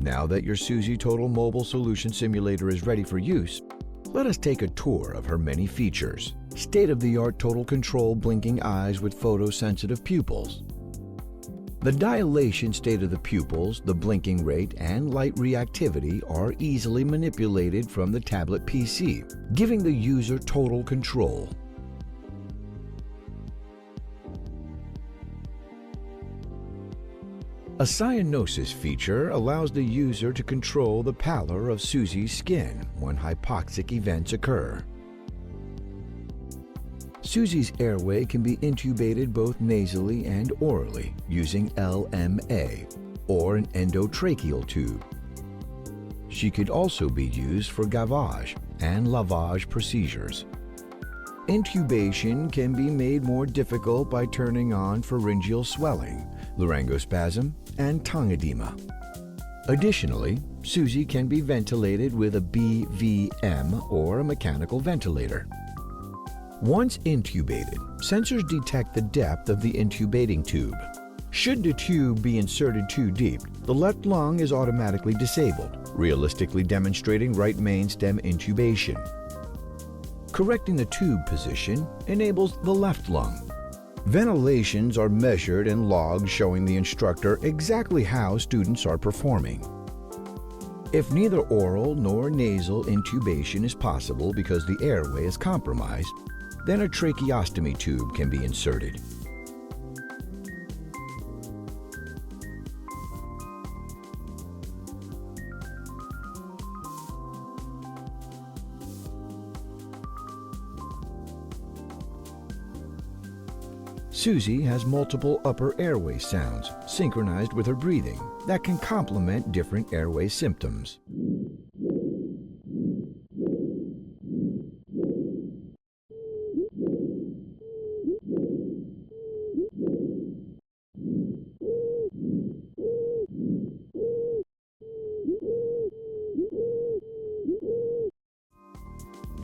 Now that your SUSIE Total Mobile Solution Simulator is ready for use, let us take a tour of her many features. State-of-the-art total control blinking eyes with photosensitive pupils. The dilation state of the pupils, the blinking rate, and light reactivity are easily manipulated from the tablet PC, giving the user total control. A cyanosis feature allows the user to control the pallor of SUSIE's skin when hypoxic events occur. SUSIE's airway can be intubated both nasally and orally using LMA or an endotracheal tube. She could also be used for gavage and lavage procedures. Intubation can be made more difficult by turning on pharyngeal swelling, laryngospasm, and tongue edema. Additionally, SUSIE can be ventilated with a BVM or a mechanical ventilator. Once intubated, sensors detect the depth of the intubating tube. Should the tube be inserted too deep, the left lung is automatically disabled, realistically demonstrating right main stem intubation. Correcting the tube position enables the left lung. Ventilations are measured and logged, showing the instructor exactly how students are performing. If neither oral nor nasal intubation is possible because the airway is compromised, then a tracheostomy tube can be inserted. SUSIE has multiple upper airway sounds synchronized with her breathing that can complement different airway symptoms.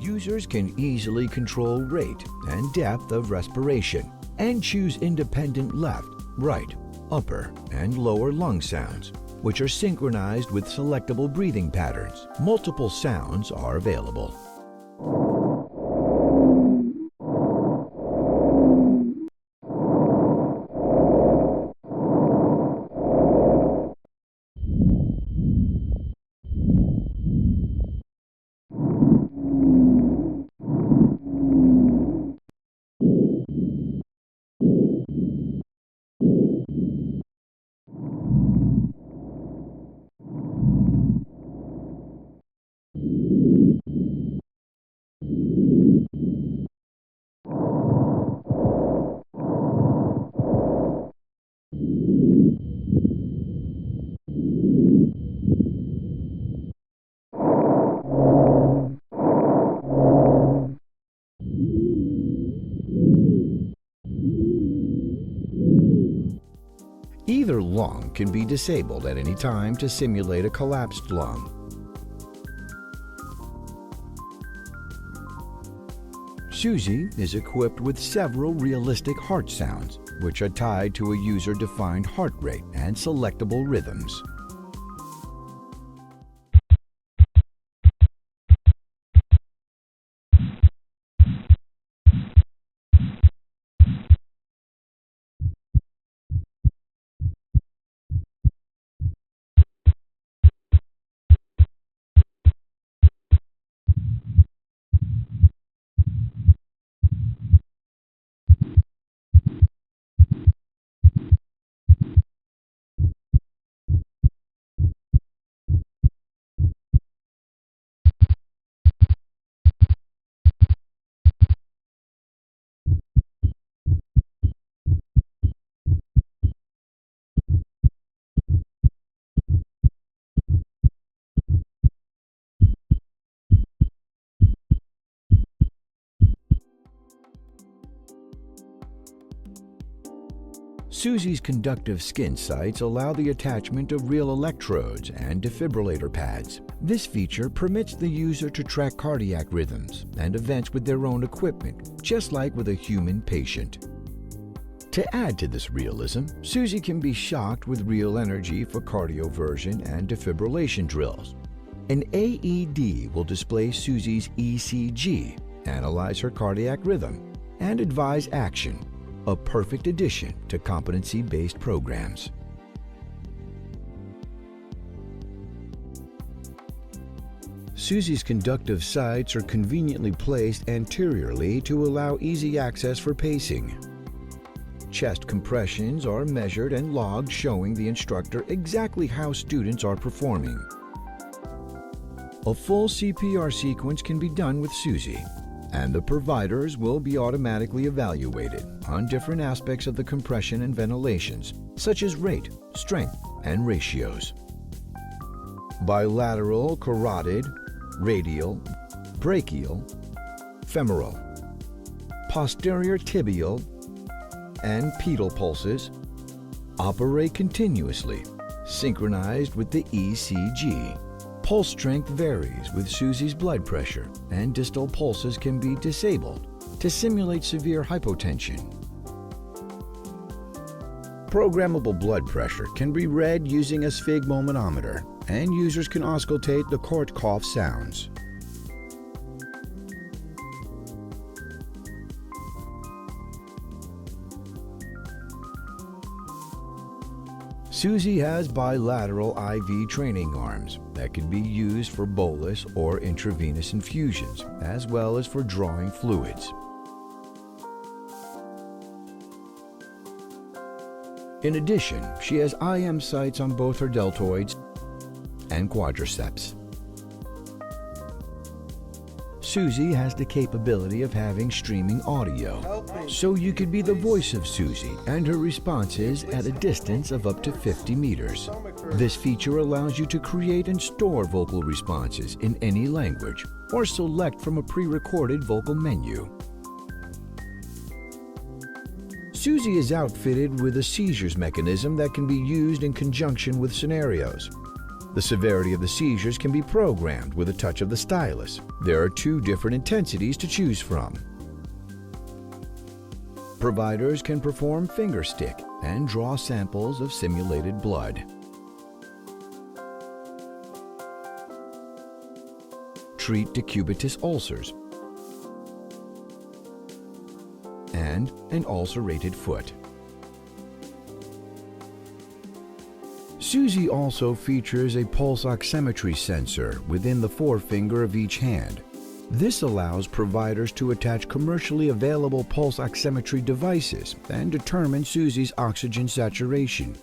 Users can easily control rate and depth of respiration and choose independent left, right, upper, and lower lung sounds, which are synchronized with selectable breathing patterns. Multiple sounds are available. Either lung can be disabled at any time to simulate a collapsed lung. SUSIE is equipped with several realistic heart sounds, which are tied to a user-defined heart rate and selectable rhythms. SUSIE's conductive skin sites allow the attachment of real electrodes and defibrillator pads. This feature permits the user to track cardiac rhythms and events with their own equipment, just like with a human patient. To add to this realism, SUSIE can be shocked with real energy for cardioversion and defibrillation drills. An AED will display SUSIE's ECG, analyze her cardiac rhythm, and advise action, a perfect addition to competency-based programs. SUSIE's conductive sites are conveniently placed anteriorly to allow easy access for pacing. Chest compressions are measured and logged, showing the instructor exactly how students are performing. A full CPR sequence can be done with SUSIE, and the providers will be automatically evaluated on different aspects of the compression and ventilations, such as rate, strength, and ratios. Bilateral, carotid, radial, brachial, femoral, posterior tibial, and pedal pulses operate continuously, synchronized with the ECG. Pulse strength varies with SUSIE's blood pressure, and distal pulses can be disabled to simulate severe hypotension. Programmable blood pressure can be read using a sphygmomanometer, and users can auscultate the cough sounds. SUSIE has bilateral IV training arms that can be used for bolus or intravenous infusions, as well as for drawing fluids. In addition, she has IM sites on both her deltoids and quadriceps. SUSIE has the capability of having streaming audio, so you could be the voice of SUSIE and her responses at a distance of up to 50 meters. This feature allows you to create and store vocal responses in any language or select from a pre-recorded vocal menu. SUSIE is outfitted with a seizures mechanism that can be used in conjunction with scenarios. The severity of the seizures can be programmed with a touch of the stylus. There are 2 different intensities to choose from. Providers can perform finger stick and draw samples of simulated blood. Treat decubitus ulcers and an ulcerated foot. SUSIE also features a pulse oximetry sensor within the forefinger of each hand. This allows providers to attach commercially available pulse oximetry devices and determine SUSIE's oxygen saturation.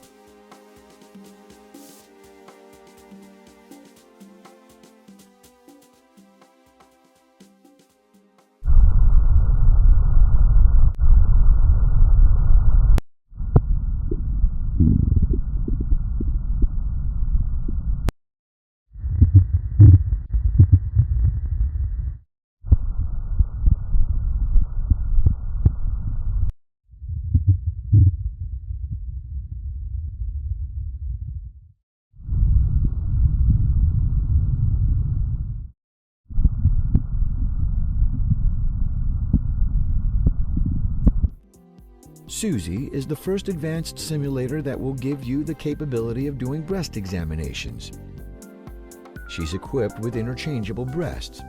SUSIE is the first advanced simulator that will give you the capability of doing breast examinations. She's equipped with interchangeable breasts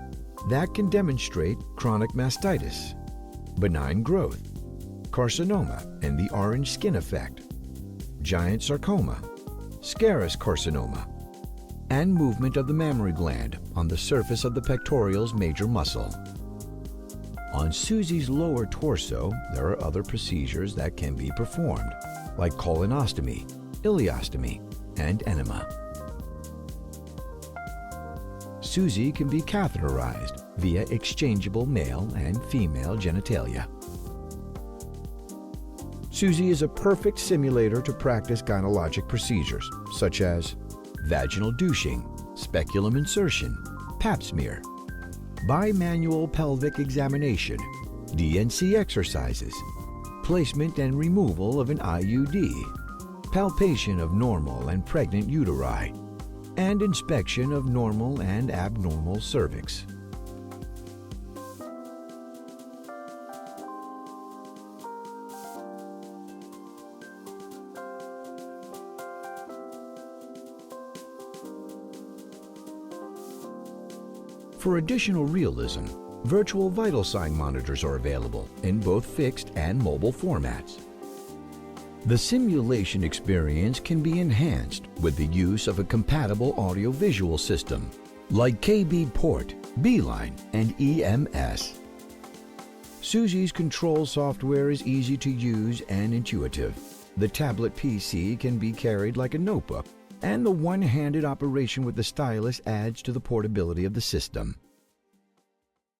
that can demonstrate chronic mastitis, benign growth, carcinoma and the orange skin effect, giant sarcoma, scarus carcinoma, and movement of the mammary gland on the surface of the pectoral major muscle. On SUSIE's lower torso, there are other procedures that can be performed, like colonostomy, ileostomy, and enema. SUSIE can be catheterized via exchangeable male and female genitalia. SUSIE is a perfect simulator to practice gynecologic procedures, such as vaginal douching, speculum insertion, pap smear, bimanual pelvic examination, DNC exercises, placement and removal of an IUD, palpation of normal and pregnant uteri, and inspection of normal and abnormal cervix. For additional realism, virtual vital sign monitors are available in both fixed and mobile formats. The simulation experience can be enhanced with the use of a compatible audiovisual system like KB Port, Beeline, and EMS. SUSIE's control software is easy to use and intuitive. The tablet PC can be carried like a notebook, and the one-handed operation with the stylus adds to the portability of the system.